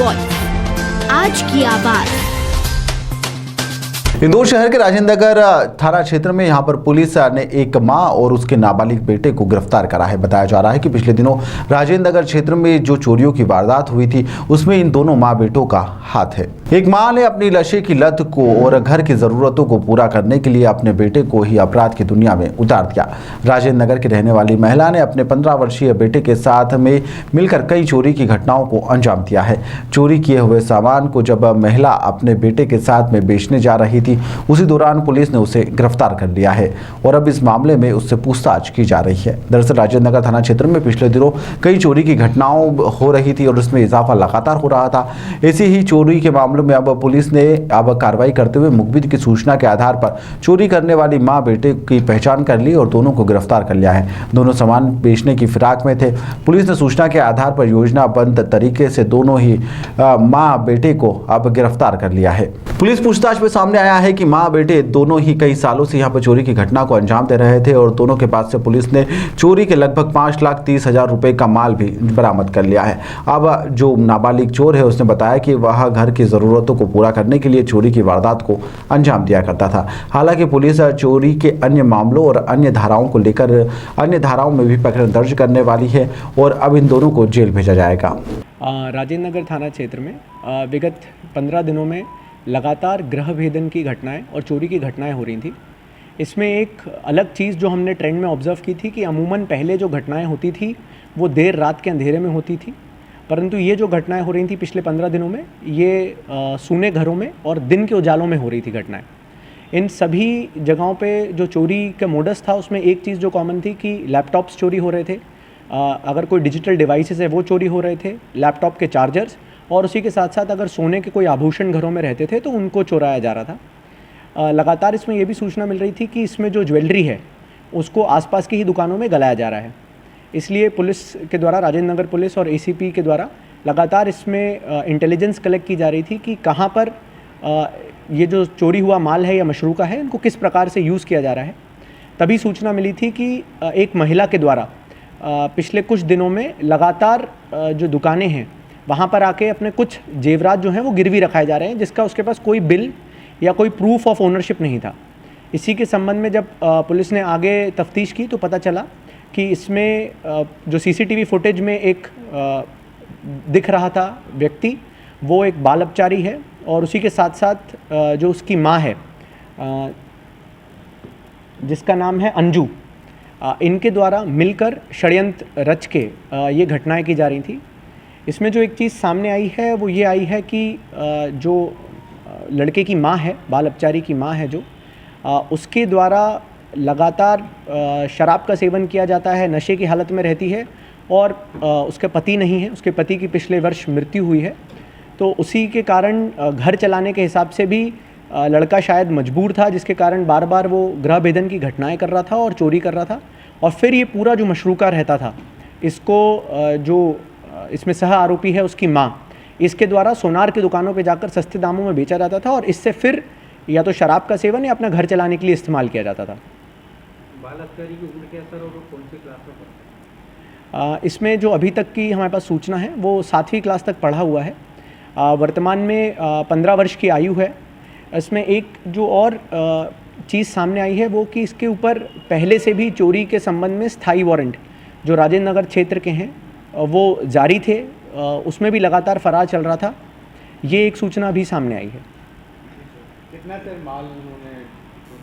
Voice, आज की आवाज। इंदौर शहर के राजेंद्र नगर थाना क्षेत्र में यहां पर पुलिस ने एक मां और उसके नाबालिग बेटे को गिरफ्तार करा है। बताया जा रहा है कि पिछले दिनों राजेंद्र नगर क्षेत्र में जो चोरियों की वारदात हुई थी उसमें इन दोनों मां बेटों का हाथ है। एक मां ने अपनी नशे की लत को और घर की जरूरतों को पूरा करने के लिए अपने बेटे को ही अपराध की दुनिया में उतार दिया। राजेंद्र नगर की रहने वाली महिला ने अपने 15 वर्षीय बेटे के साथ में मिलकर कई चोरी की घटनाओं को अंजाम दिया है। चोरी किए हुए सामान को जब महिला अपने बेटे के साथ में बेचने जा रही थी, उसी दौरान पुलिस ने उसे गिरफ्तार कर लिया है और अब इस मामले में उससे पूछताछ की जा रही है। दरअसल राजेंद्र नगर थाना क्षेत्र में पिछले दिनों कई चोरी की घटनाओं हो रही थी और उसमें इजाफा लगातार हो रहा था। ऐसी ही चोरी के मामलों में अब पुलिस ने कार्रवाई करते हुए मुखबिर की सूचना के आधार पर चोरी करने वाली मां बेटे की पहचान कर ली और दोनों को गिरफ्तार कर लिया है। दोनों सामान बेचने की फिराक में थे। पुलिस ने सूचना के आधार पर योजनाबद्ध तरीके से दोनों ही मां बेटे को अब गिरफ्तार कर लिया है। पुलिस पूछताछ में सामने आया है कि मां बेटे दोनों ही कई सालों से यहां पर चोरी की घटना को अंजाम दे रहे थे और दोनों के पास से पुलिस ने चोरी के लगभग 5,30,000 रुपए का माल भी बरामद कर लिया है। अब जो नाबालिग चोर है उसने बताया कि वह घर की जरूरतों को पूरा करने के लिए चोरी की वारदात को अंजाम दिया करता था। हालांकि पुलिस चोरी के अन्य मामलों और अन्य धाराओं को लेकर अन्य धाराओं में भी प्रकरण दर्ज करने वाली है और अब इन दोनों को जेल भेजा जाएगा। राजेंद्र नगर थाना क्षेत्र में विगत 15 दिनों में लगातार गृह भेदन की घटनाएं और चोरी की घटनाएं हो रही थी। इसमें एक अलग चीज़ जो हमने ट्रेंड में ऑब्ज़र्व की थी कि अमूमन पहले जो घटनाएं होती थी वो देर रात के अंधेरे में होती थी, परंतु ये जो घटनाएं हो रही थी पिछले 15 दिनों में ये सूने घरों में और दिन के उजालों में हो रही थी घटनाएं। इन सभी जगहों पे जो चोरी का मोडस था उसमें एक चीज़ जो कॉमन थी कि लैपटॉप्स चोरी हो रहे थे, अगर कोई डिजिटल डिवाइसेस है वो चोरी हो रहे थे, लैपटॉप के चार्जर्स, और उसी के साथ साथ अगर सोने के कोई आभूषण घरों में रहते थे तो उनको चुराया जा रहा था। लगातार इसमें ये भी सूचना मिल रही थी कि इसमें जो ज्वेलरी है उसको आसपास की ही दुकानों में गलाया जा रहा है। इसलिए पुलिस के द्वारा, राजेंद्र नगर पुलिस और एसीपी के द्वारा लगातार इसमें इंटेलिजेंस कलेक्ट की जा रही थी कि कहाँ पर ये जो चोरी हुआ माल है या मशरूका है इनको किस प्रकार से यूज़ किया जा रहा है। तभी सूचना मिली थी कि एक महिला के द्वारा पिछले कुछ दिनों में लगातार जो दुकानें हैं वहाँ पर आके अपने कुछ जेवरात जो हैं वो गिरवी रखाए जा रहे हैं, जिसका उसके पास कोई बिल या कोई प्रूफ ऑफ ओनरशिप नहीं था। इसी के संबंध में जब पुलिस ने आगे तफ्तीश की तो पता चला कि इसमें जो सीसीटीवी फुटेज में एक दिख रहा था व्यक्ति, वो एक बाल अपचारी है और उसी के साथ साथ जो उसकी माँ है जिसका नाम है अंजू, इनके द्वारा मिलकर षड्यंत्र रच के ये घटनाएं की जा रही थी। इसमें जो एक चीज़ सामने आई है वो ये आई है कि जो लड़के की माँ है, बाल अपचारी की माँ है जो, उसके द्वारा लगातार शराब का सेवन किया जाता है, नशे की हालत में रहती है और उसके पति नहीं है, उसके पति की पिछले वर्ष मृत्यु हुई है। तो उसी के कारण घर चलाने के हिसाब से भी लड़का शायद मजबूर था, जिसके कारण बार बार वो गृह भेदन की घटनाएं कर रहा था और चोरी कर रहा था। और फिर ये पूरा जो मशरूका रहता था इसको जो इसमें सह आरोपी है उसकी माँ, इसके द्वारा सोनार की दुकानों पे जाकर सस्ते दामों में बेचा जाता था और इससे फिर या तो शराब का सेवन या अपना घर चलाने के लिए इस्तेमाल किया जाता था। बाल अपचारी की उम्र क्या सर और कौन सी क्लास में पढ़ता है? इसमें जो अभी तक की हमारे पास सूचना है वो 7वीं क्लास तक पढ़ा हुआ है। वर्तमान में 15 वर्ष की आयु है। इसमें एक जो और चीज़ सामने आई है वो कि इसके ऊपर पहले से भी चोरी के संबंध में स्थायी वारंट जो राजेंद्र नगर क्षेत्र के हैं वो जारी थे, उसमें भी लगातार फरार चल रहा था। ये एक सूचना भी सामने आई है। कितना माल उन्होंने